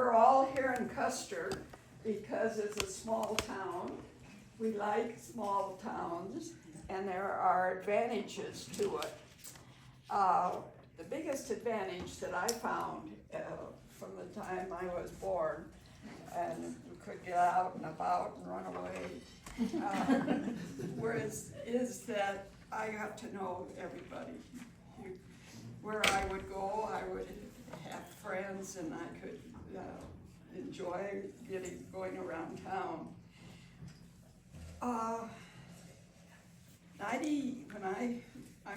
we're all here in Custer because it's a small town. We like small towns, and there are advantages to it. The biggest advantage that I found from the time I was born and could get out and about and run away, is that I got to know everybody. Where I would go, I would have friends, and I could enjoy going around town. I'm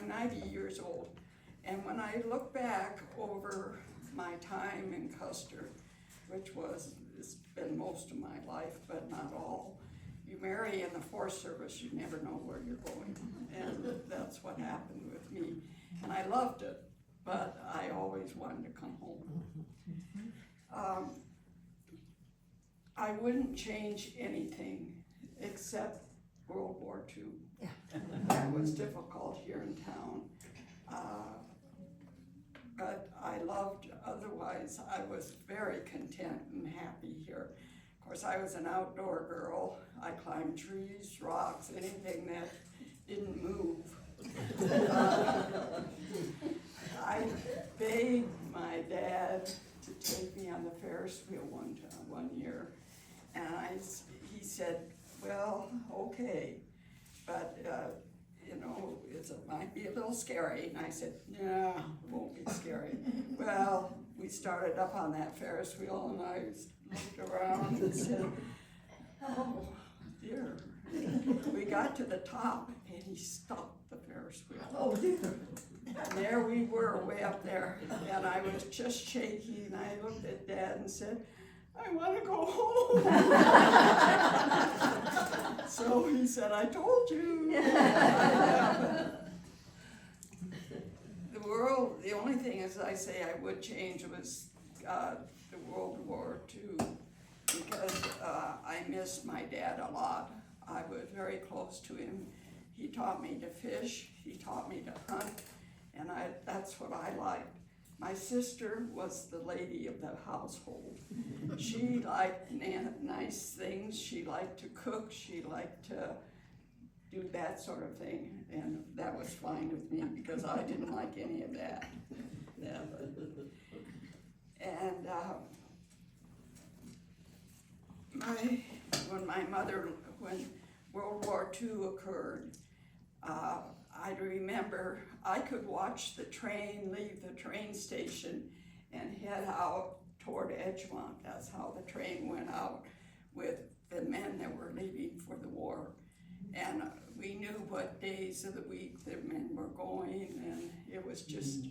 90 years old, and when I look back over my time in Custer, it's been most of my life, but not all. You marry in the Forest Service, you never know where you're going, and that's what happened with me. And I loved it, but I always wanted to come home. I wouldn't change anything except World War II. That was difficult here in town. But I loved, otherwise I was very content and happy here. Of course, I was an outdoor girl. I climbed trees, rocks, anything that didn't move. I begged my dad to take me on the Ferris wheel one year, and he said, well, okay, but it might be a little scary. And I said, no, it won't be scary. Well, we started up on that Ferris wheel, and I looked around and said, oh dear. We got to the top, and he stopped the Ferris wheel. Oh dear. And there we were, way up there, and I was just shaky, and I looked at Dad and said, I want to go home. So he said, I told you. The only thing, as I say, I would change was the World War II, because I missed my dad a lot. I was very close to him. He taught me to fish, he taught me to hunt, and that's what I liked. My sister was the lady of the household. She liked nice things, she liked to cook, she liked to do that sort of thing, and that was fine with me because I didn't like any of that. And when World War II occurred, I remember I could watch the train leave the train station and head out toward Edgemont. That's how the train went out with the men that were leaving for the war. And we knew what days of the week the men were going, and it was just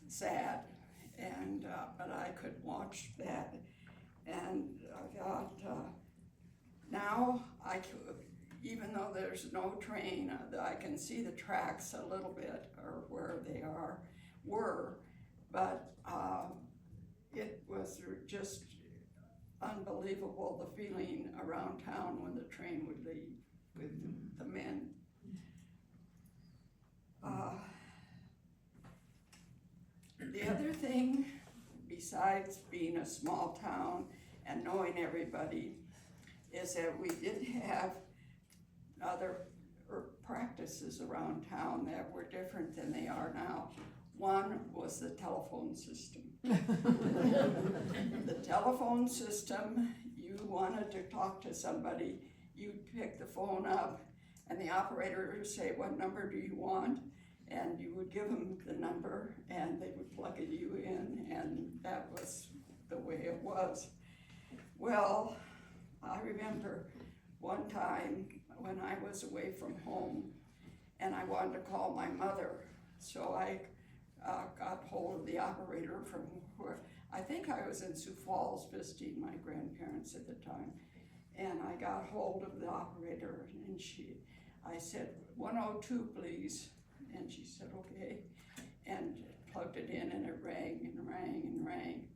sad. And but I could watch that, and I got now I could, even though there's no train, I can see the tracks a little bit, or where they were, but it was just unbelievable, the feeling around town when the train would leave with the men. The other thing, besides being a small town and knowing everybody, is that we did have other practices around town that were different than they are now. One was the telephone system. The telephone system, you wanted to talk to somebody, you'd pick the phone up, and the operator would say, what number do you want? And you would give them the number, and they would plug you in, and that was the way it was. Well, I remember one time when I was away from home, and I wanted to call my mother, so I got hold of the operator from where, I think I was in Sioux Falls visiting my grandparents at the time, and I got hold of the operator, and I said, 102 please, and she said okay, and plugged it in, and it rang and rang and rang,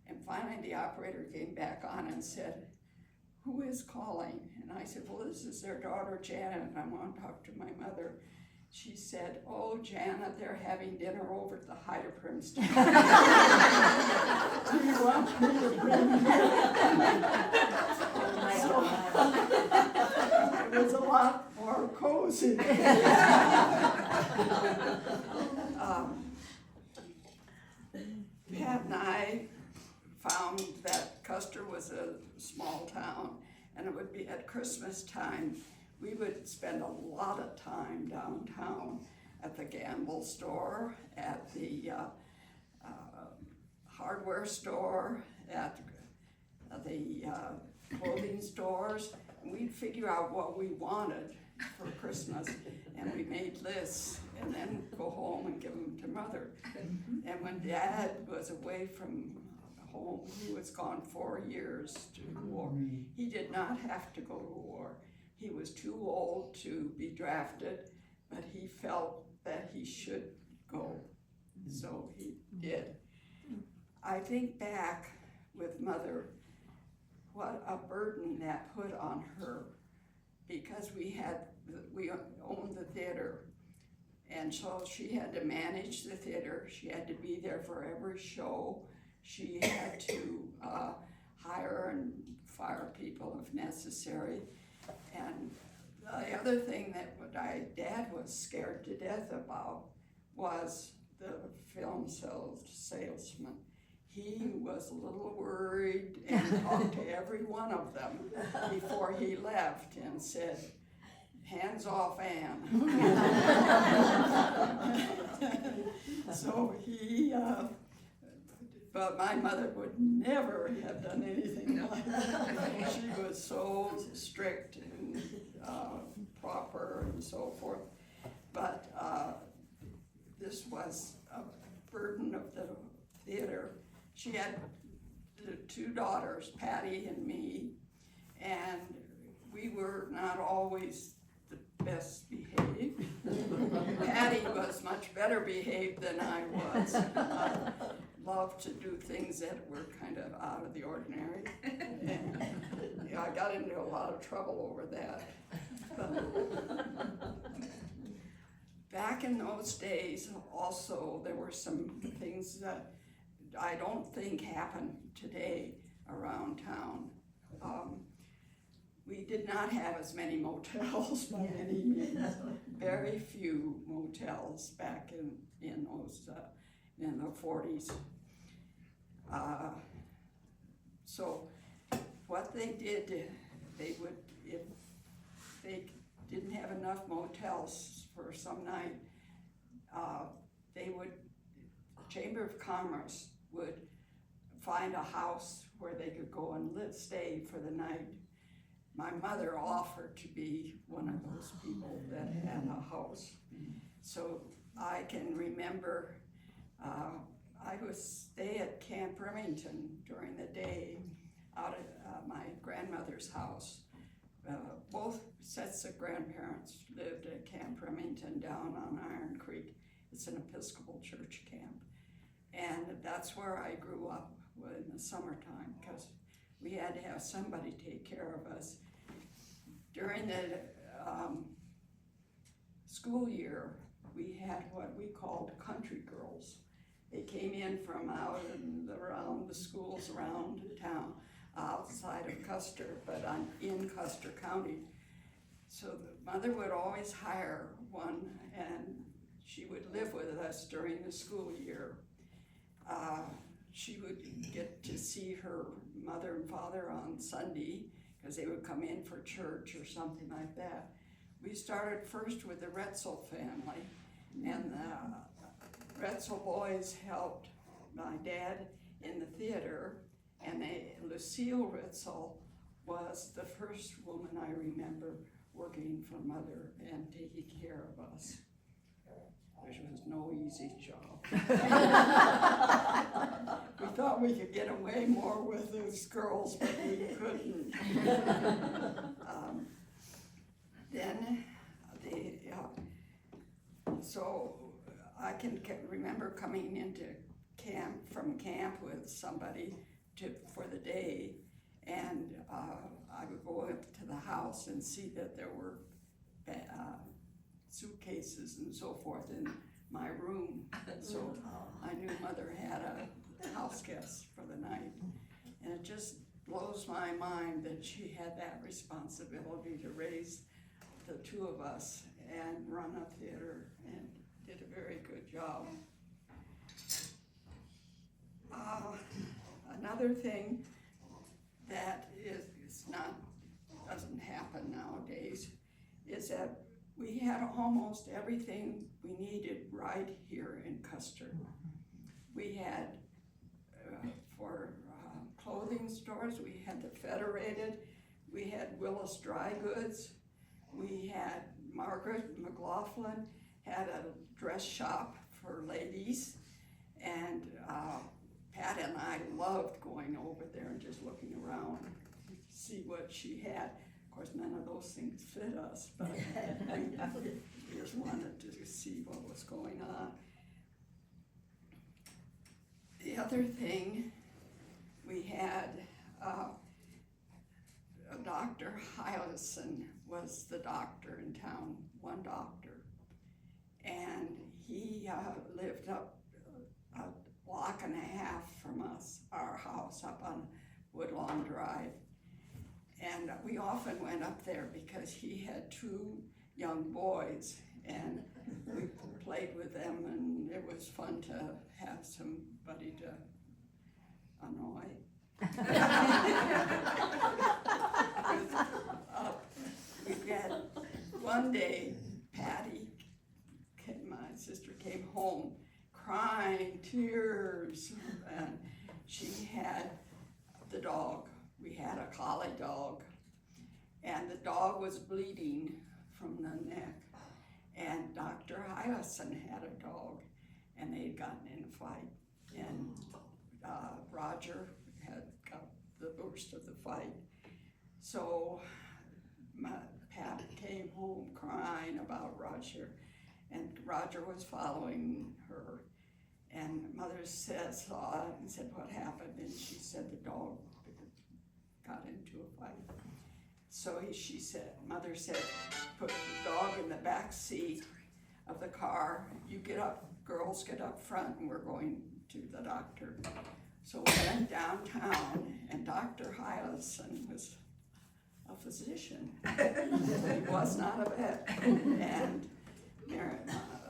and finally the operator came back on and said, who is calling? And I said, well, this is their daughter Janet, and I want to talk to my mother. she said, "Oh, Janet, they're having dinner over at the Heider Primston." Do you want me to bring it? It was a lot more cozy. Pat and I found that Custer was a small town, and it would be at Christmas time, we would spend a lot of time downtown at the Gamble store, at the hardware store, at the clothing stores. And we'd figure out what we wanted for Christmas, and we made lists, and then go home and give them to Mother. And when Dad was away from home, he was gone 4 years to war. He did not have to go to war. He was too old to be drafted, but he felt that he should go, so he did. I think back with Mother, what a burden that put on her, because we owned the theater, and so she had to manage the theater. She had to be there for every show. She had to hire and fire people if necessary. And the other thing that Dad was scared to death about was the film salesman. He was a little worried and talked to every one of them before he left and said, "Hands off Ann." So but my mother would never have done anything like that. She was so strict and proper and so forth. But this was a burden of the theater. She had the 2 daughters, Patty and me, and we were not always the best behaved. Patty was much better behaved than I was. I loved to do things that were kind of out of the ordinary. And, I got into a lot of trouble over that. Back in those days, also, there were some things that I don't think happen today around town. We did not have as many motels by any means. Very few motels back in the 40s. So what they did, they would, if they didn't have enough motels for some night, Chamber of Commerce would find a house where they could go and stay for the night. My mother offered to be one of those people that had a house. So I can remember I would stay at Camp Remington during the day out at my grandmother's house. Both sets of grandparents lived at Camp Remington down on Iron Creek. It's an Episcopal church camp. And that's where I grew up in the summertime, because we had to have somebody take care of us. During the school year, we had what we called country girls. They came in from out and around the schools around town, outside of Custer, but in Custer County. So the mother would always hire one, and she would live with us during the school year. She would get to see her mother and father on Sunday, because they would come in for church or something like that. We started first with the Retzel family, and the Retzel boys helped my dad in the theater, and Lucille Retzel was the first woman I remember working for Mother and taking care of us. Which was no easy job. We thought we could get away more with those girls, but we couldn't. So I can remember coming into from camp with somebody for the day, and I would go up to the house and see that there were suitcases and so forth in my room. So I knew Mother had a house guest for the night. And it just blows my mind that she had that responsibility to raise the two of us and run a theater, and did a very good job. Another thing that doesn't happen nowadays is that we had almost everything we needed right here in Custer. We had, for clothing stores, we had the Federated, we had Willis Dry Goods, we had Margaret McLaughlin had a dress shop for ladies, and Pat and I loved going over there and just looking around to see what she had. Of course, none of those things fit us, but we just wanted to see what was going on. The other thing, we had Dr. Hylison was the doctor in town, one doctor, and he lived up a block and a half from us, our house up on Woodlawn Drive. And we often went up there because he had two young boys, and we played with them, and it was fun to have somebody to annoy. We had one day, Patty, my sister, came home crying, tears, and she had the dog. We had a collie dog, and the dog was bleeding from the neck. And Dr. Hylison had a dog, and they had gotten in a fight. And Roger had got the worst of the fight. So Pat came home crying about Roger, and Roger was following her. And Mother saw it and said, "What happened?" And she said the dog got into a fight. So Mother said, "Put the dog in the back seat of the car. You get up, girls get up front, and we're going to the doctor." So we went downtown, and Dr. Hylison was a physician. He was not a vet. And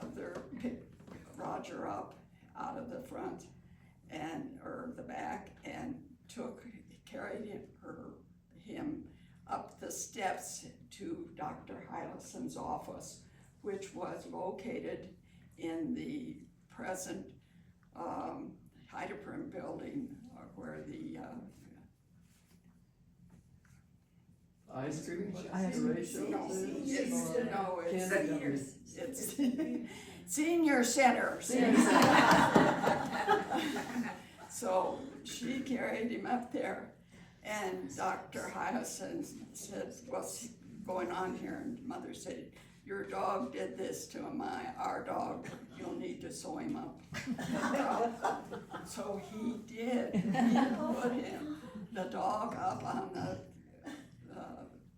Mother picked Roger up out of the front or the back, and carried him up the steps to Dr. Hylison's office, which was located in the present Heideprem building, where the ice cream? It's Senior Center. So she carried him up there, and Dr. Hylison said, "What's going on here?" And Mother said, "Your dog did this to our dog. You'll need to sew him up." So he did. He put the dog up on the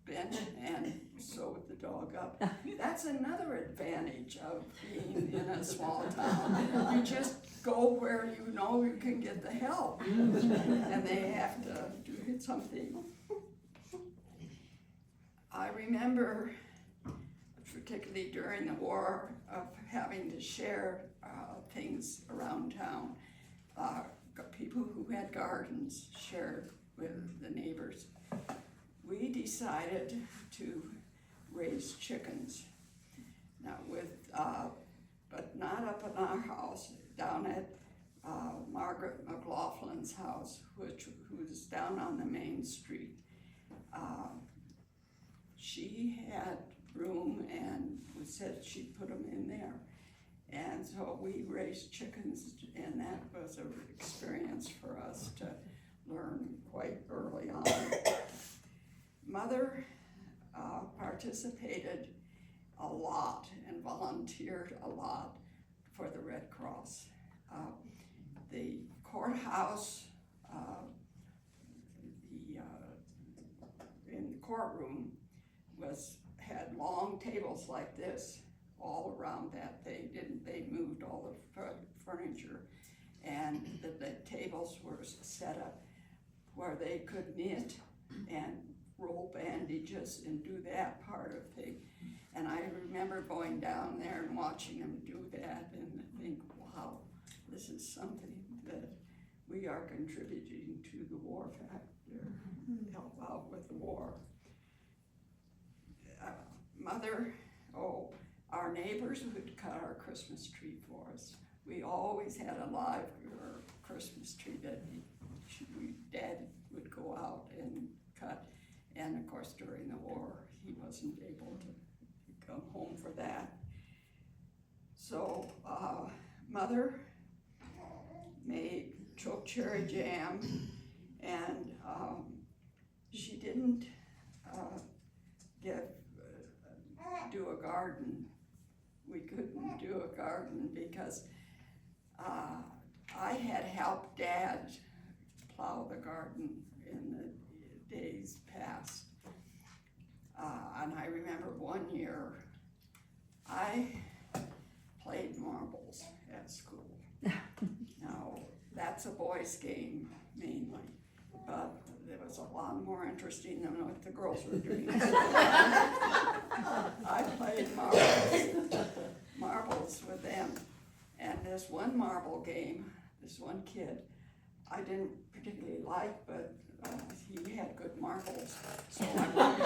bench and sewed the dog up. That's another advantage of being in a small town. You just go where you know you can get the help, and they have to do something. I remember, particularly during the war, of having to share things around town. People who had gardens shared with the neighbors. We decided to raise chickens. Now but not up in our house, down at Margaret McLaughlin's house, who's down on the main street. She had room, and we said she'd put them in there. And so we raised chickens, and that was an experience for us to learn quite early on. Mother participated a lot and volunteered a lot for the Red Cross. The courthouse, in the courtroom, had long tables like this all around that. They moved all the furniture, and the tables were set up where they could knit and roll bandages and do that part of thing. And I remember going down there and watching them do that and think, wow, this is something that we are contributing to the war factor, help out with the war. Our neighbors would cut our Christmas tree for us. We always had a live Christmas tree that Dad would go out and cut. And of course, during the war, he wasn't able to come home for that. So Mother made choke cherry jam, and she didn't do a garden. We couldn't do a garden because I had helped Dad plow the garden in the days past. And I remember one year I played marbles at school. Now, that's a boys' game mainly, but it was a lot more interesting than what the girls were doing. I played marbles with them, and this one marble game, this one kid, I didn't particularly like, but he had good marbles, so I wanted to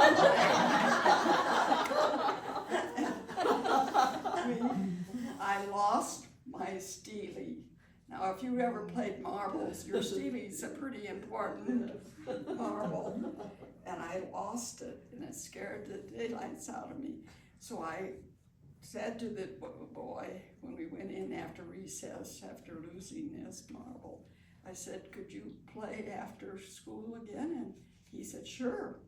play. I lost my steely. Now, if you ever played marbles, your steely's a pretty important marble, and I lost it, and it scared the daylights out of me. So I said to the boy, when we went in after recess, after losing this marble, I said, could you play after school again? And he said, sure.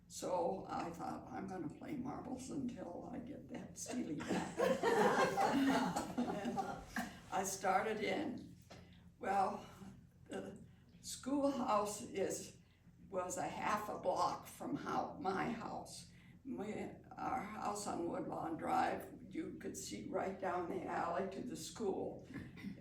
So I thought, I'm gonna play marbles until I get that steely back. And I started in. Well, the schoolhouse was a half a block from my house. Our house on Woodlawn Drive, you could see right down the alley to the school.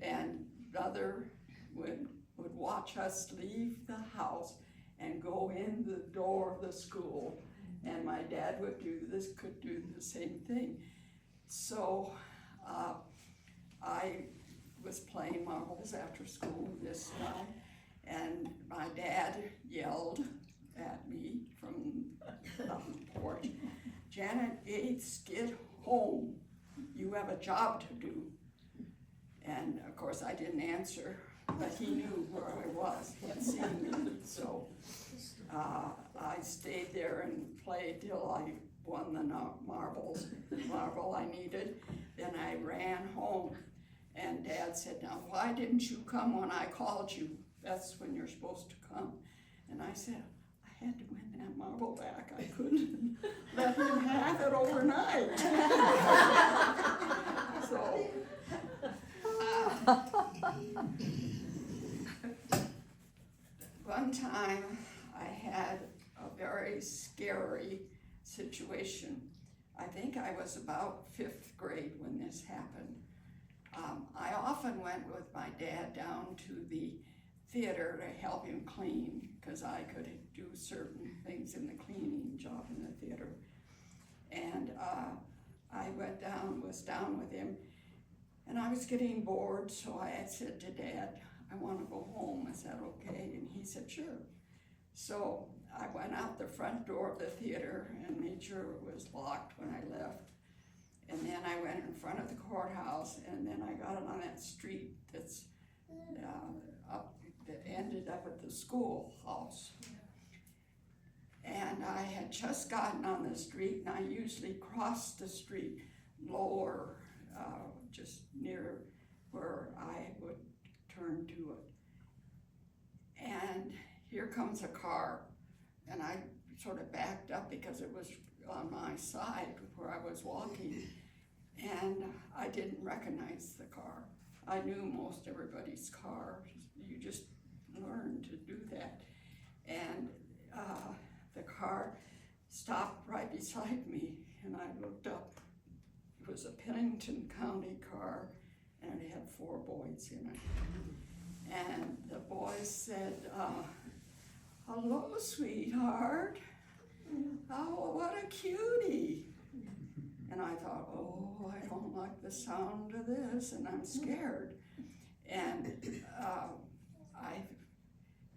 And Mother would watch us leave the house and go in the door of the school. And my dad could do the same thing. So I was playing marbles after school this time, and my dad yelled at me from the porch, Janet Yates, get home. You have a job to do. And of course I didn't answer, but he knew where I was. He had seen me. So I stayed there and played till I won the marble I needed. Then I ran home, and Dad said, now why didn't you come when I called you? That's when you're supposed to come. And I said, I had to win that marble back. I couldn't let him have it overnight. So one time I had a very scary situation. I think I was about 5th grade when this happened. I often went with my dad down to the theater to help him clean, because I could do certain things in the cleaning job in the theater. And I was down with him, and I was getting bored, so I had said to Dad, I want to go home. Is that okay? And he said, sure. So I went out the front door of the theater and made sure it was locked when I left. And then I went in front of the courthouse, and then I got on that street that ended up at the schoolhouse. And I had just gotten on the street, and I usually crossed the street lower, just near where I would turn to it. And here comes a car, and I sort of backed up because it was on my side where I was walking, and I didn't recognize the car. I knew most everybody's car. You just learn to do that. And the car stopped right beside me, and I looked up, It was a Pennington County car, and it had 4 boys in it. And the boys said, hello, sweetheart. Oh, what a cutie. And I thought, oh, I don't like the sound of this, and I'm scared. And I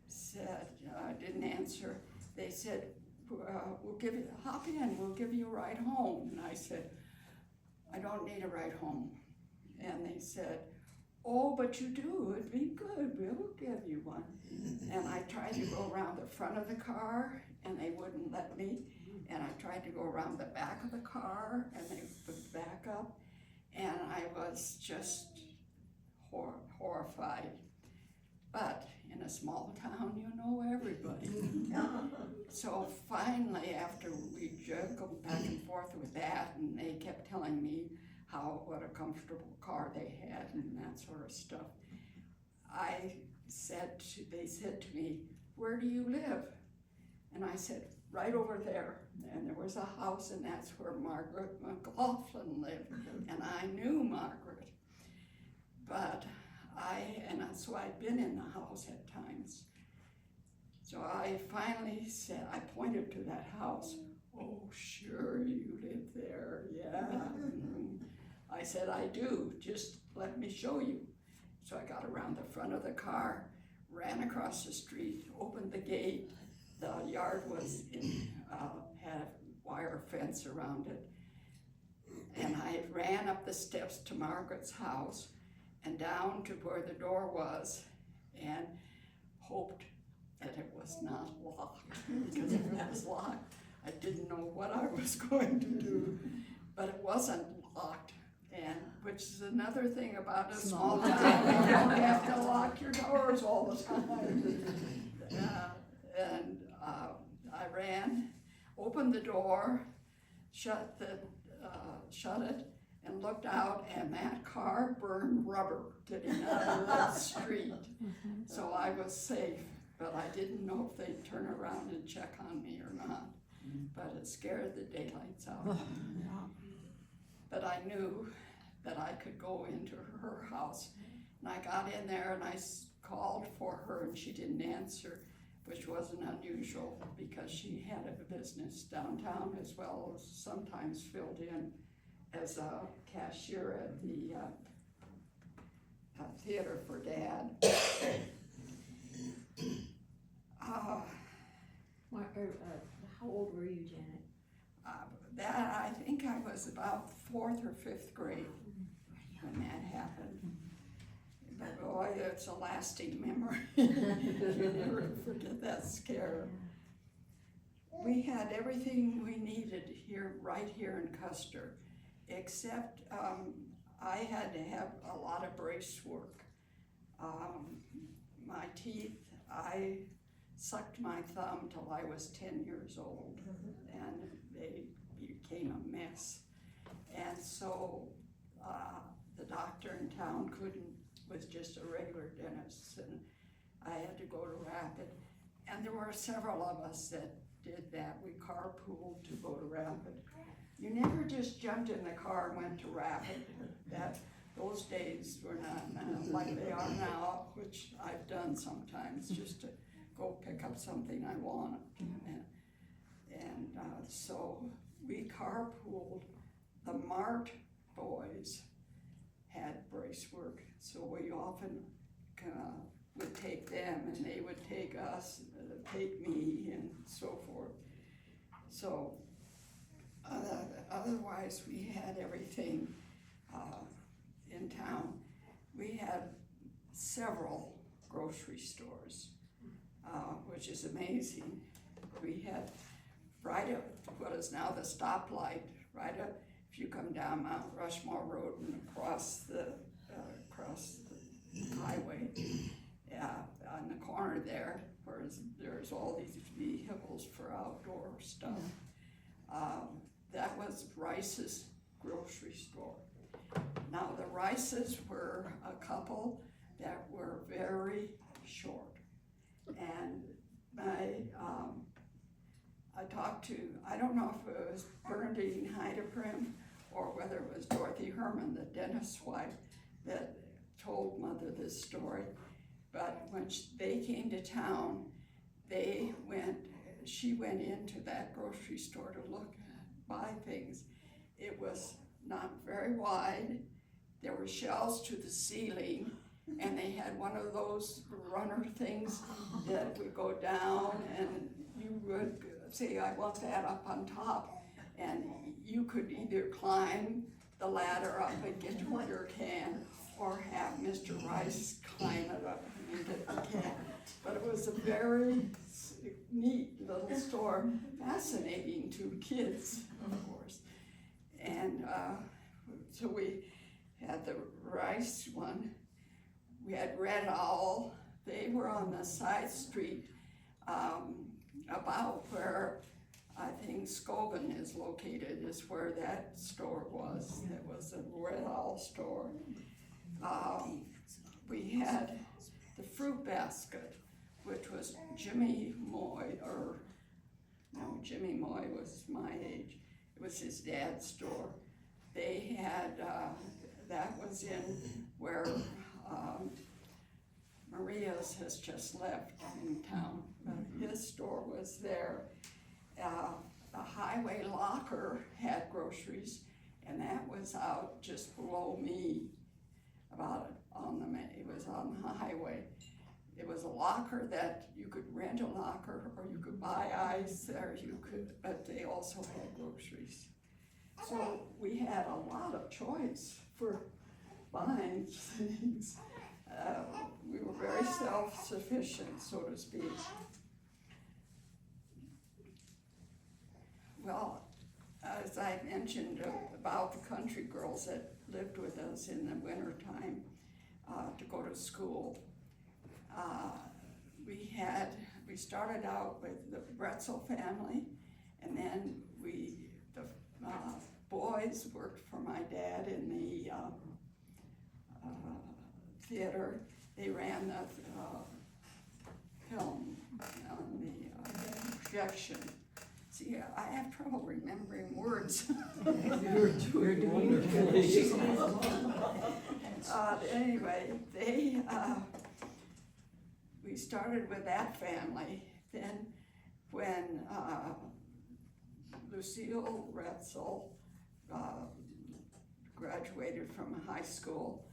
said, I didn't answer. They said, we'll give you, hop in, we'll give you a ride home. And I said, I don't need a ride home. And they said, oh, but you do, it'd be good, we'll give you one. And I tried to go around the front of the car, and they wouldn't let me. And I tried to go around the back of the car, and they would back up. And I was just horrified. But in a small town, you know everybody. So finally, after we juggled back and forth with that, and they kept telling me what a comfortable car they had and that sort of stuff, they said to me, where do you live? And I said, right over there. And there was a house, and that's where Margaret McLaughlin lived. And I knew Margaret. But so I'd been in the house at times. So I finally said, I pointed to that house. Oh, sure, you live there, yeah. I said, I do, just let me show you. So I got around the front of the car, ran across the street, opened the gate. The yard was had a wire fence around it. And I ran up the steps to Margaret's house and down to where the door was, and hoped that it was not locked, because if it was locked, I didn't know what I was going to do, but it wasn't locked, and which is another thing about a small town, you don't have to lock your doors all the time. I ran, opened the door, shut it, and looked out, and that car burned rubber getting out of the street. So I was safe, but I didn't know if they'd turn around and check on me or not. But it scared the daylights out. But I knew that I could go into her house. And I got in there and I called for her, and she didn't answer, which wasn't unusual because she had a business downtown, as well as sometimes filled in as a cashier at the theater for Dad. How old were you, Janet? I think I was about 4th or 5th grade when that happened. But boy, it's a lasting memory. You never forget that scare. We had everything we needed here, right here in Custer, except I had to have a lot of brace work. My teeth, I sucked my thumb till I was 10 years old, and they became a mess. And so the doctor in town was just a regular dentist, and I had to go to Rapid. And there were several of us that did that. We carpooled to go to Rapid. You never just jumped in the car and went to Rapid. Those days were not like they are now, which I've done sometimes, just to go pick up something I wanted. And so we carpooled. The Mart boys had brace work, so we often would take them, and they would take us, take me, and so forth. So otherwise, we had everything in town. We had several grocery stores, which is amazing. We had right up what is now the stoplight, right up, if you come down Mount Rushmore Road and across the highway, on the corner there, where there's all these vehicles for outdoor stuff. That was Rice's grocery store. Now the Rices were a couple that were very short, and I talked to, I don't know if it was Bernadine Heideprim or whether it was Dorothy Herman, the dentist's wife, that told Mother this story. But when they came to town, she went into that grocery store to buy things. It was not very wide. There were shelves to the ceiling, and they had one of those runner things that would go down, and you would say, I want that up on top, and you could either climb the ladder up and get your can, or have Mr. Rice climb it up and get the can. But it was a very neat little store, fascinating to kids, of course. And so we had the Rice one. We had Red Owl. They were on the side street about where I think Scobin is located, is where that store was. It was a Red Owl store. We had the Fruit Basket, which was Jimmy Moy was my age. It was his dad's store. They had, that was in where Maria's has just left in town. His store was there. The Highway Locker had groceries, and that was out just below me, it was on the highway. It was a locker that you could rent a locker, or you could buy ice, or but they also had groceries. So we had a lot of choice for buying things. We were very self-sufficient, so to speak. Well, as I mentioned about the country girls that lived with us in the wintertime to go to school, we started out with the Bretzel family, and then the boys worked for my dad in the theater. They ran the film on the projection. See, I have trouble remembering words. You're doing wonderfully. Anyway, we started with that family. Then when Lucille Retzel graduated from high school,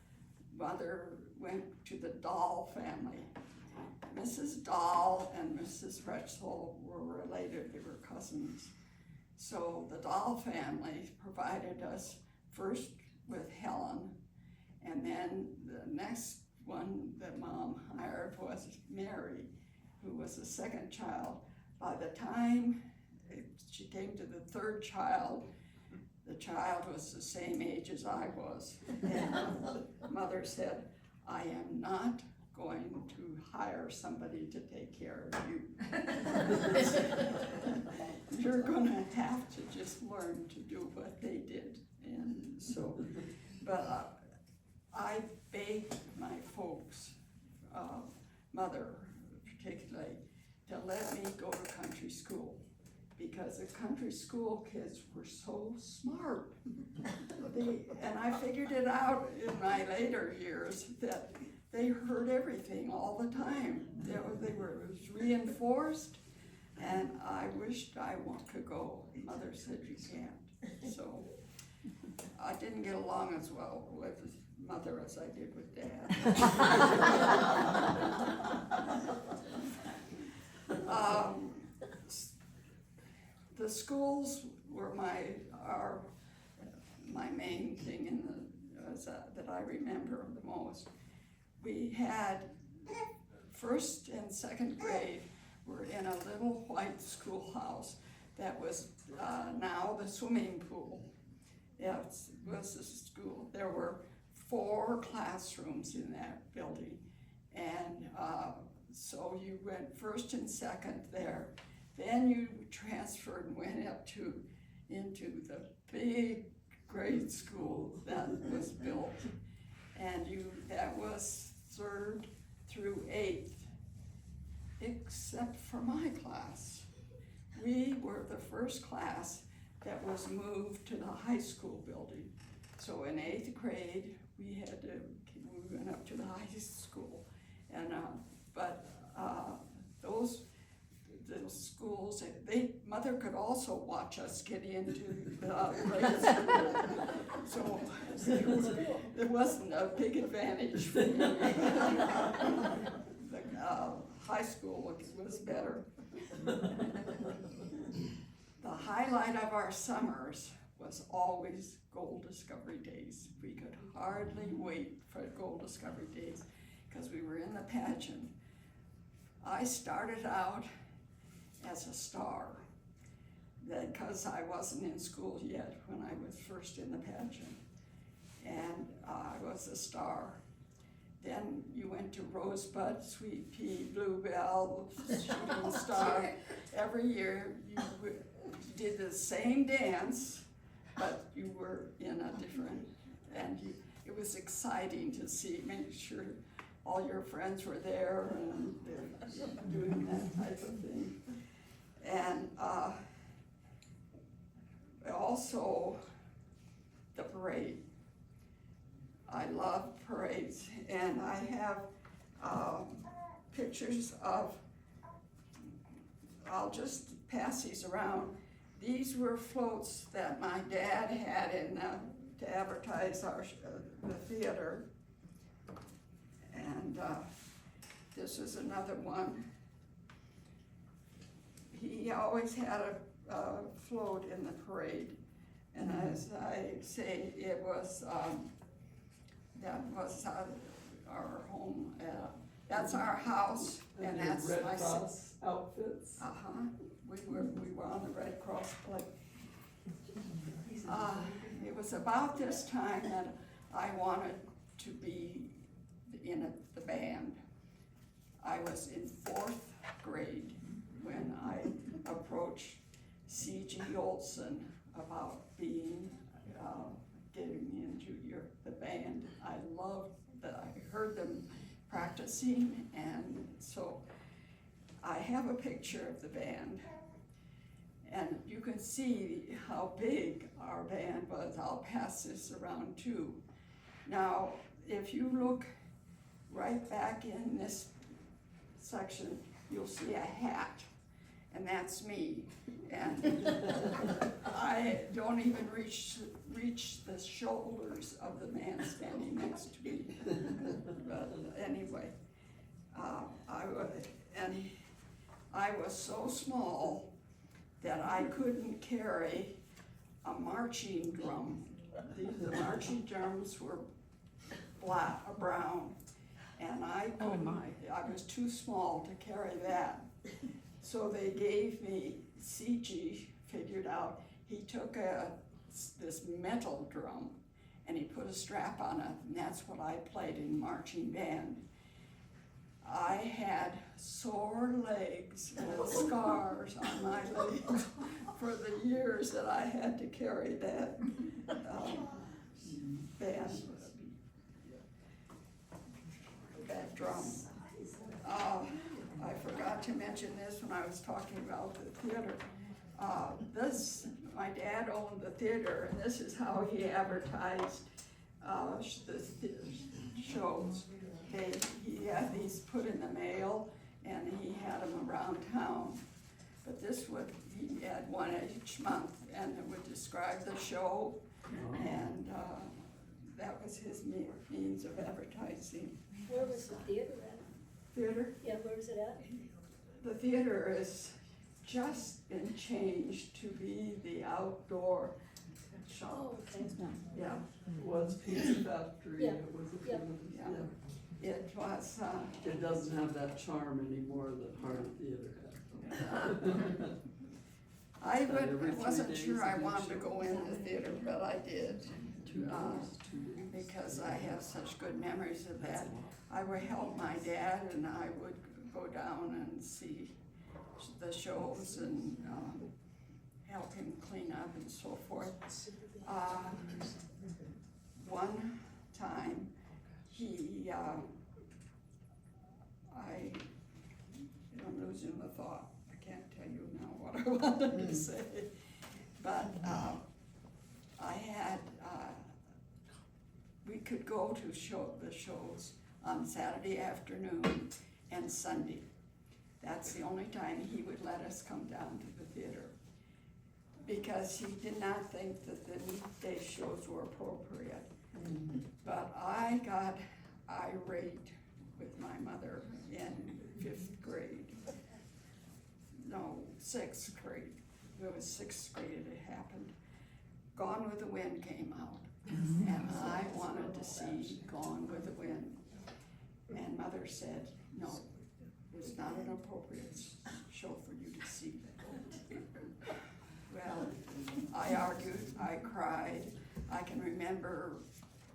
Mother went to the Dahl family. Mrs. Dahl and Mrs. Retzel were related, they were cousins. So the Dahl family provided us first with Helen, and then the next one that Mom hired was Mary, who was the second child. By the time she came to the third child, the child was the same age as I was. And Mother said, I am not going to hire somebody to take care of you. You're gonna have to just learn to do what they did. And so, but I begged my folks, Mother particularly, to let me go to country school, because the country school kids were so smart. And I figured it out in my later years that they heard everything all the time. It was reinforced, and I wished I could go. Mother said you can't. So I didn't get along as well with Mother as I did with Dad. The schools were my main thing that I remember the most. We had first and second grade were in a little white schoolhouse that was now the swimming pool. Yeah, it was the school. There were 4 classrooms in that building, and so you went first and second there. Then you transferred and went up into the big grade school that was built, and that was 3rd through 8th, except for my class. We were the first class that was moved to the high school building. So in 8th grade, we went up to the high school. And, those schools, mother could also watch us get into the grade school. So there wasn't a big advantage for me. The high school was better. The highlight of our summers was always Gold Discovery Days. We could hardly wait for Gold Discovery Days because we were in the pageant. I started out as a star because I wasn't in school yet when I was first in the pageant, and I was a star. Then you went to Rosebud, Sweet Pea, Bluebell, Shooting Star. Every year you did the same dance, but you were in a different, and it was exciting to make sure all your friends were there and doing that type of thing. And also the parade. I love parades, and I have pictures of, I'll just pass these around. These were floats that my dad had to advertise the theater. And this is another one. He always had a float in the parade. And as I say, it was, that was our home. That's our house, and that's Red my Cross outfits. We were on the Red Cross plate. It was about this time that I wanted to be in the band. I was in 4th grade when I approached C.G. Olson about getting into the band. I loved that. I heard them practicing, and so I have a picture of the band, and you can see how big our band was. I'll pass this around too. Now, if you look right back in this section, you'll see a hat, and that's me. And I don't even reach the shoulders of the man standing next to me. But anyway, I was so small that I couldn't carry a marching drum. The marching drums were brown, and I couldn't. I was too small to carry that. So they gave me, CG figured out, he took this metal drum and he put a strap on it, and that's what I played in marching band. I had sore legs and scars on my legs for the years that I had to carry that band, that drum. I forgot to mention this when I was talking about the theater. My dad owned the theater, and this is how he advertised the shows. He had these put in the mail, and he had them around town. But he had one each month, and it would describe the show, and that was his means of advertising. Where was the theater at? Theater? Yeah, where was it at? The theater has just been changed to be the outdoor shop. Oh, okay. Yeah, It was Pizza Factory, Yeah. it was a Yeah. yeah. It was, It doesn't have that charm anymore that Heart Theater had. I Every 3 wasn't days sure a I new wanted to show. go in the theater, but I did. 2 days, 2 days. Because I have such good memories of that. I would help my dad, and I would go down and see the shows and help him clean up and so forth. One time, I'm losing the thought. I can't tell you now what I wanted to say. But, I had, we could go to the shows on Saturday afternoon and Sunday. That's the only time he would let us come down to the theater, because he did not think that the weekday shows were appropriate. But I got irate with my mother in 5th grade. No, 6th grade. It was 6th grade it happened. Gone with the Wind came out, and I wanted to see Gone with the Wind. And Mother said, no, it's not an appropriate show for you to see. Well, I argued, I cried. I can remember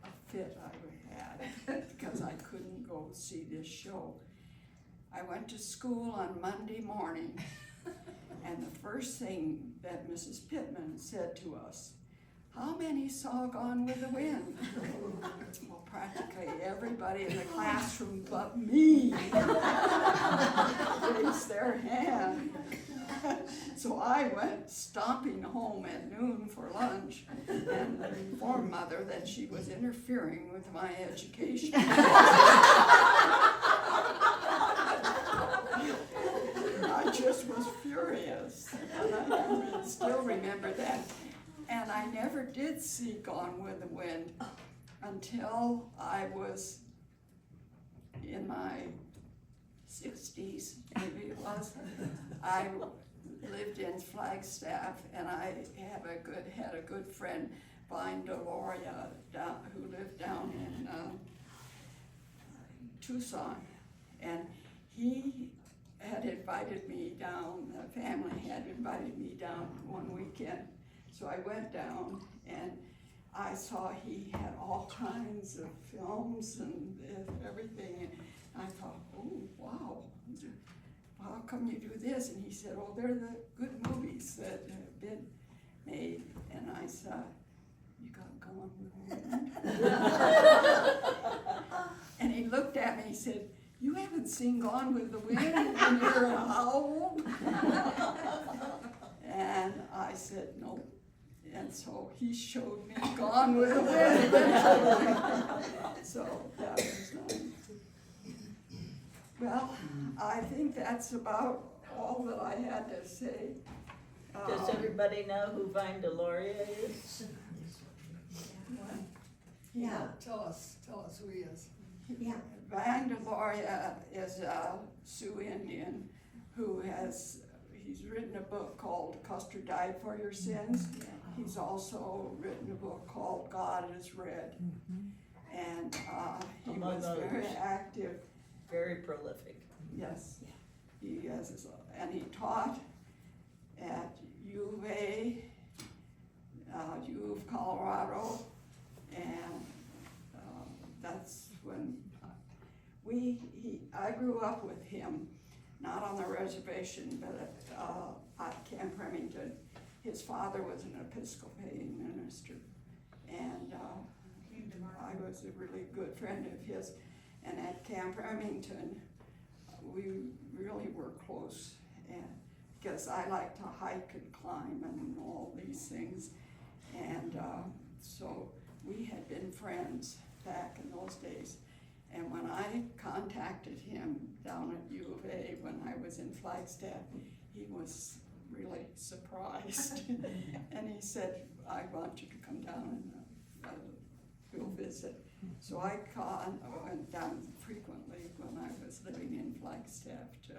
a fit I had because I couldn't go see this show. I went to school on Monday morning, and the first thing that Mrs. Pittman said to us, how many saw Gone with the Wind? Well, practically everybody in the classroom but me raised their hand. So I went stomping home at noon for lunch and informed Mother that she was interfering with my education. I just was furious, and I can still remember that. And I never did see Gone with the Wind until I was in my 60s, maybe it was. I lived in Flagstaff, and I had a good friend, Vine Deloria, who lived down in Tucson, and he had invited me down. The family had invited me down one weekend. So I went down, and I saw he had all kinds of films and everything, and I thought, oh, wow, how come you do this? And he said, oh, they're the good movies that have been made. And I said, you got Gone with the Wind? And he looked at me, he said, you haven't seen Gone with the Wind when you're how old? And I said, no. And so he showed me Gone with the Wind eventually. So that was nice. Well, I think that's about all that I had to say. Does everybody know who Vine Deloria is? Yeah, Tell us who he is. yeah. Vine Deloria is a Sioux Indian who he's written a book called Custer Died for Your Sins. He's also written a book called God is Red. And he Among was very others. active. Very prolific. Yes, he has, and he taught at U of A, U of Colorado, and that's when I grew up with him, not on the reservation, but at Camp Remington. His father was an Episcopalian minister, and I was a really good friend of his. And at Camp Remington, we really were close, and because I like to hike and climb and all these things, and so we had been friends back in those days. And when I contacted him down at U of A when I was in Flagstaff, he was really surprised. And he said, I want you to come down and go visit. So I went down frequently when I was living in Flagstaff to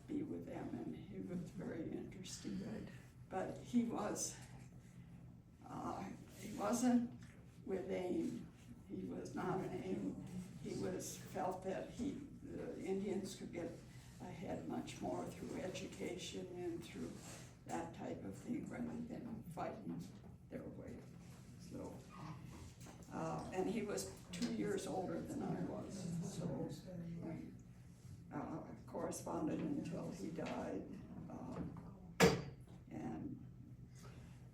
be with them, and he was very interesting. But he wasn't with AIM. He was not an AIM. He felt that the Indians could get ahead much more through education and through that type of thing rather than fighting their way. So, and he was 2 years older than I was, so we corresponded until he died. And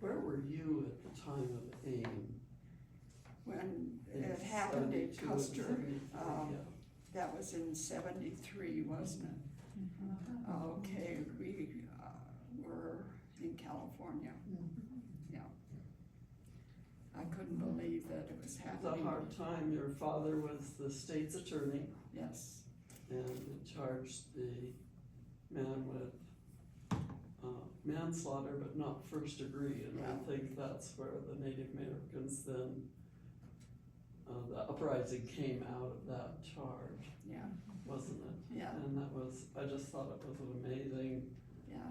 Where were you at the time of AIM? when it happened in 72 and Custer, 73, that was in 73, wasn't it? Okay, we were in California. was It was happening. a hard time. Your father was the state's attorney Yes, and charged the man with manslaughter, but not first degree. And I Yeah. think that's where the Native Americans then, the uprising came out of that charge, yeah, wasn't it? yeah, And that was, I just thought it was an amazing, yeah,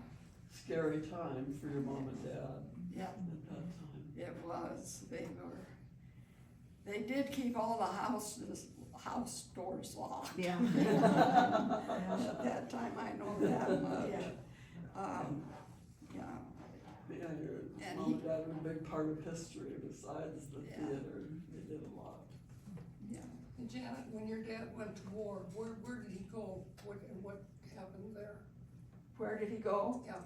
scary time for your mom and dad yeah. at that time. It was, they did keep all the house doors locked. Yeah. At that time, I know that much. Yeah, Yeah, your And mom and dad were a big part of history besides the Yeah. theater. They did a lot. yeah. And Janet, when your dad went to war, where did he go? What happened there? Where did he go? Yeah.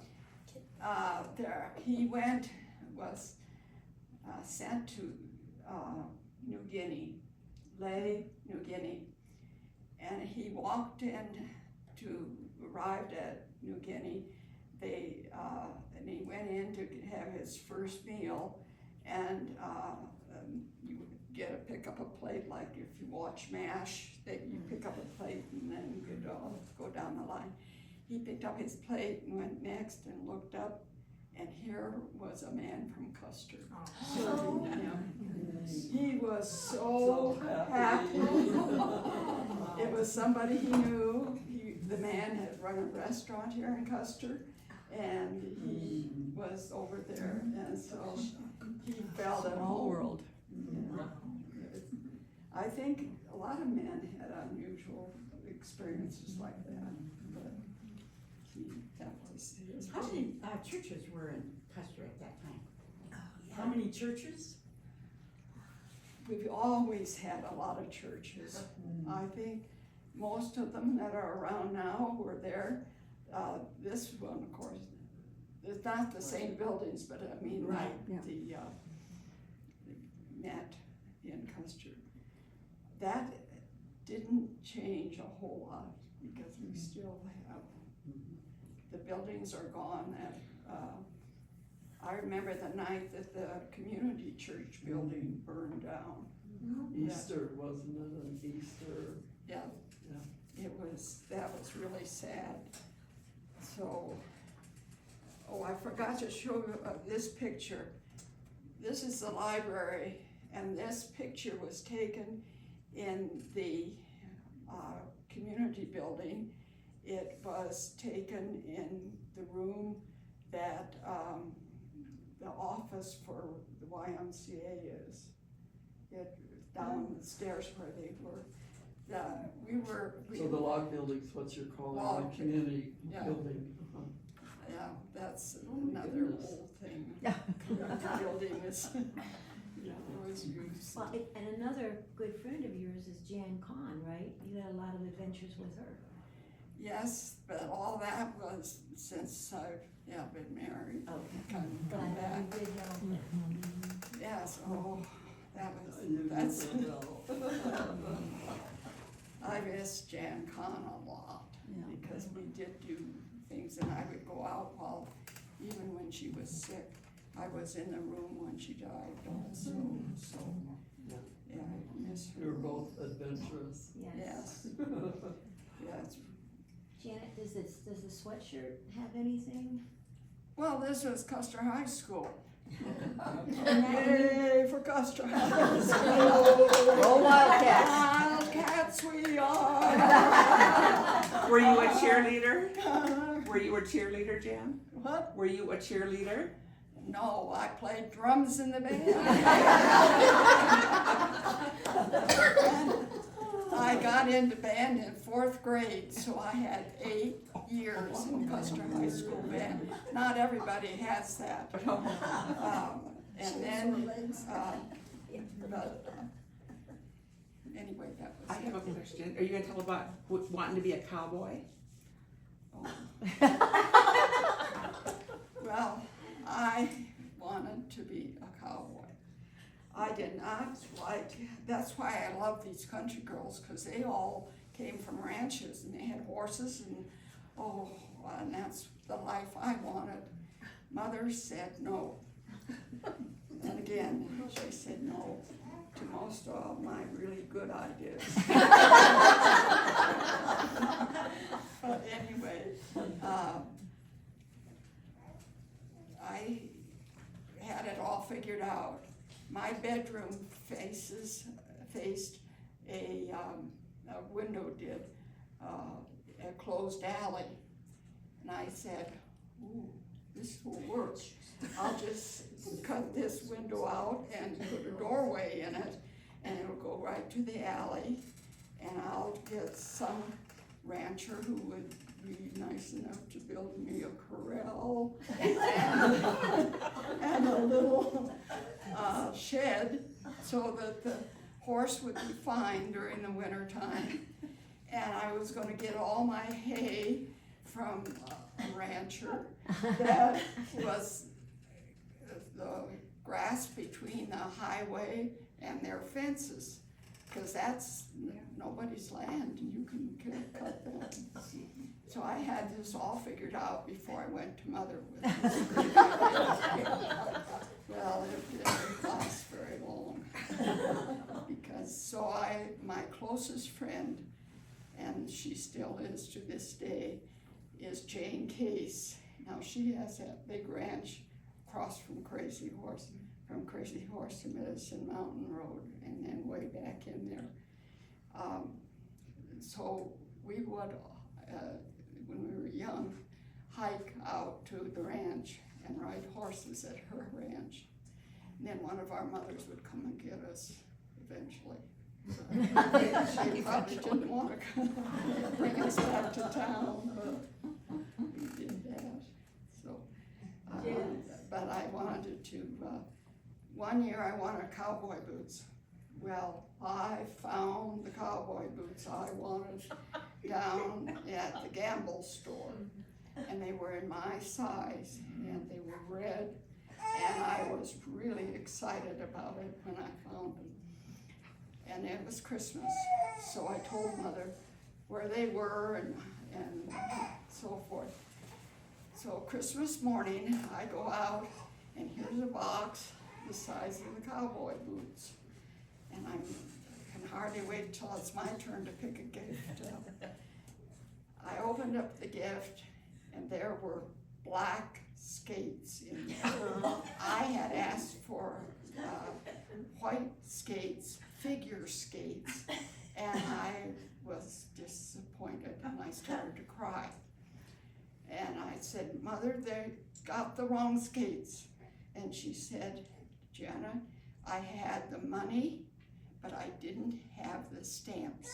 He was sent to, New Guinea, New Guinea. And he arrived at New Guinea. And he went in to have his first meal, and, you pick up a plate, like if you watch MASH, that you pick up a plate and then you could, go down the line. He picked up his plate and went next and looked up, and here was a man from Custer serving him. He was so happy. It was somebody he knew. The man had run a restaurant here in Custer, and he was over there, and so he felt at home. Yeah. I think a lot of men had unusual experiences like that, but he definitely says. How many churches were in Custer at that time? How many churches? We've always had a lot of churches. I think most of them that are around now were there. This one, of course, it's not the same buildings, but I mean, Right, like the Met in Custer. That didn't change a whole lot because we still have, the buildings are gone. I remember the night that the community church building burned down. Easter, wasn't it? An Easter. Yeah. Yeah. That was really sad. So, I forgot to show you this picture. This is the library, and this picture was taken in the community building. It was taken in the room that the office for the YMCA is. Downstairs where they were. So the log building's what you're calling Log, the community yeah. building. Yeah, that's Oh my another goodness. old thing. Yeah. The building is, Yeah. was used. Well, and another good friend of yours is Jan Kahn, right? You had a lot of adventures with her. Yes, but all that was since I've, been married. Okay. Come But I know back. you did know. Yes, You that's, know well. I miss Jan Kahn a lot. Because we did do things, and I would go out even when she was sick, I was in the room when she died also, so, Yeah. yeah, I miss her. You're both adventurous. Yes. Yes. Janet, does the sweatshirt have anything? Well, this was Custer High School. And that- Yay for Custer High School. Go Wildcats. Wildcats we are. Were you a cheerleader? Were you a cheerleader, Jan? What? Were you a cheerleader? No, I played drums in the band. I got into band in 4th grade, so I had 8 years in Custer High School band. Not everybody has that. And then, anyway, that was I have a question. Are you gonna tell about wanting to be a cowboy? Well, I wanted to be a cowboy. I did not that's why I love these country girls, because they all came from ranches and they had horses and that's the life I wanted. Mother said no. And again, she said no. to most of my really good ideas. But anyway, I had it all figured out. My bedroom faced a window a closed alley. And I said, ooh, this will work. I'll just cut this window out and put a doorway in it, and it'll go right to the alley. And I'll get some rancher who would be nice enough to build me a corral and a little shed so that the horse would be fine during the winter time. And I was gonna get all my hay from a rancher that was the grass between the highway and their fences, because that's nobody's land, and you can cut that. So I had this all figured out before I went to Mother with this great idea. Well, it didn't last very long, because my closest friend, and she still is to this day, is Jane Case. Now she has that big ranch across from Crazy Horse to Medicine Mountain Road, and then way back in there. So we would, when we were young, hike out to the ranch and ride horses at her ranch. And then one of our mothers would come and get us eventually. She probably didn't want to come bring us back to town, but we did that. So, but I wanted to, one year I wanted cowboy boots. Well, I found the cowboy boots I wanted down at the Gamble store, and they were in my size, and they were red, and I was really excited about it when I found them. And it was Christmas, so I told Mother where they were and so forth. So Christmas morning, I go out, and here's a box the size of the cowboy boots. And I can hardly wait till it's my turn to pick a gift up. I opened up the gift, and there were black skates in there. I had asked for white skates, figure skates, and I was disappointed, and I started to cry. And I said, Mother, they got the wrong skates. And she said, Jenna, I had the money, but I didn't have the stamps.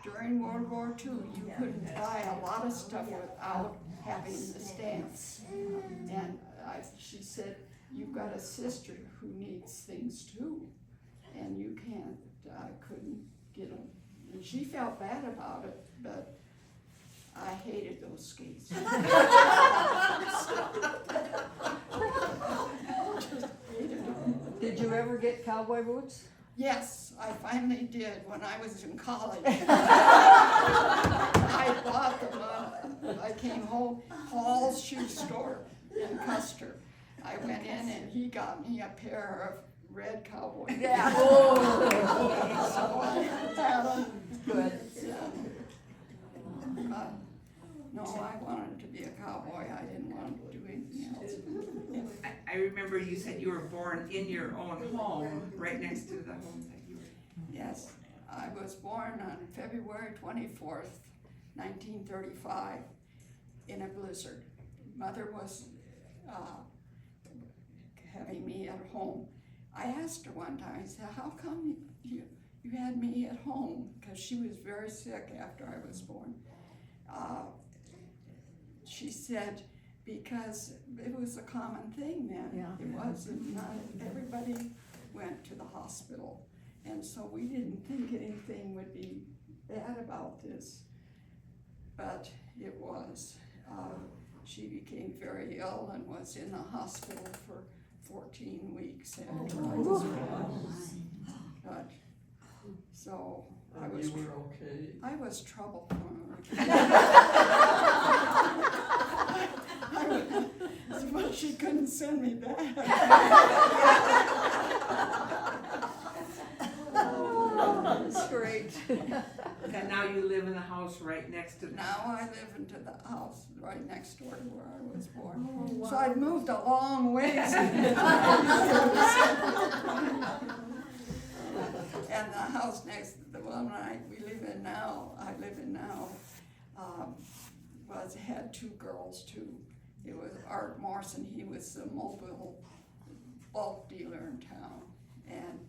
During World War II, you couldn't buy a lot of stuff without having the stamps. And she said, you've got a sister who needs things too, and you can't, couldn't get them. And she felt bad about it, but I hated those skates. Just hated them. Did you ever get cowboy boots? Yes, I finally did when I was in college. I bought them. I came home, Paul's shoe store in Custer. I went in and he got me a pair of red cowboy boots. Yeah. So I had them. Good. No, I wanted to be a cowboy. I didn't want to do anything else. I remember you said you were born in your own home, right next to the home that you were. Yes, I was born on February 24th, 1935, in a blizzard. Mother was having me at home. I asked her one time, I said, how come you had me at home? Because she was very sick after I was born. She said, because it was a common thing then. Yeah. It wasn't, not everybody went to the hospital. And so we didn't think anything would be bad about this, but it was. She became very ill and was in the hospital for 14 weeks after I was born. But, so I was. You were okay. I was trouble for but she couldn't send me back. great. And now you live in the house right next to the. Now I live into the house right next door to where I was born. Oh, wow. So I've moved a long ways. And the house next, the one I live in now, had two girls too. It was Art Morrison, he was the mobile bulk dealer in town. And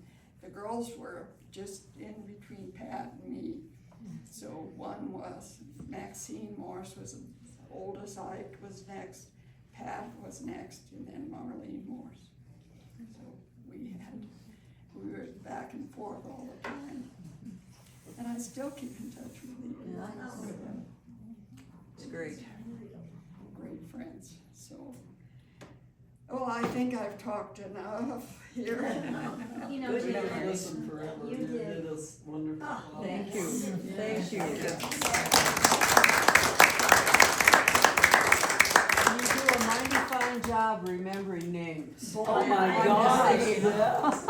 the girls were just in between Pat and me. So one was Maxine Morse was the oldest, Ike was next, Pat was next, and then Marlene Morse. So we were back and forth all the time. And I still keep in touch with them. It's great. Great friends, so. Well, I think I've talked enough here. You know, We could Jan, listen forever, you it did. is wonderful. Oh, Thank you, thank you. You do a mighty fine job remembering names. Oh my gosh, yes.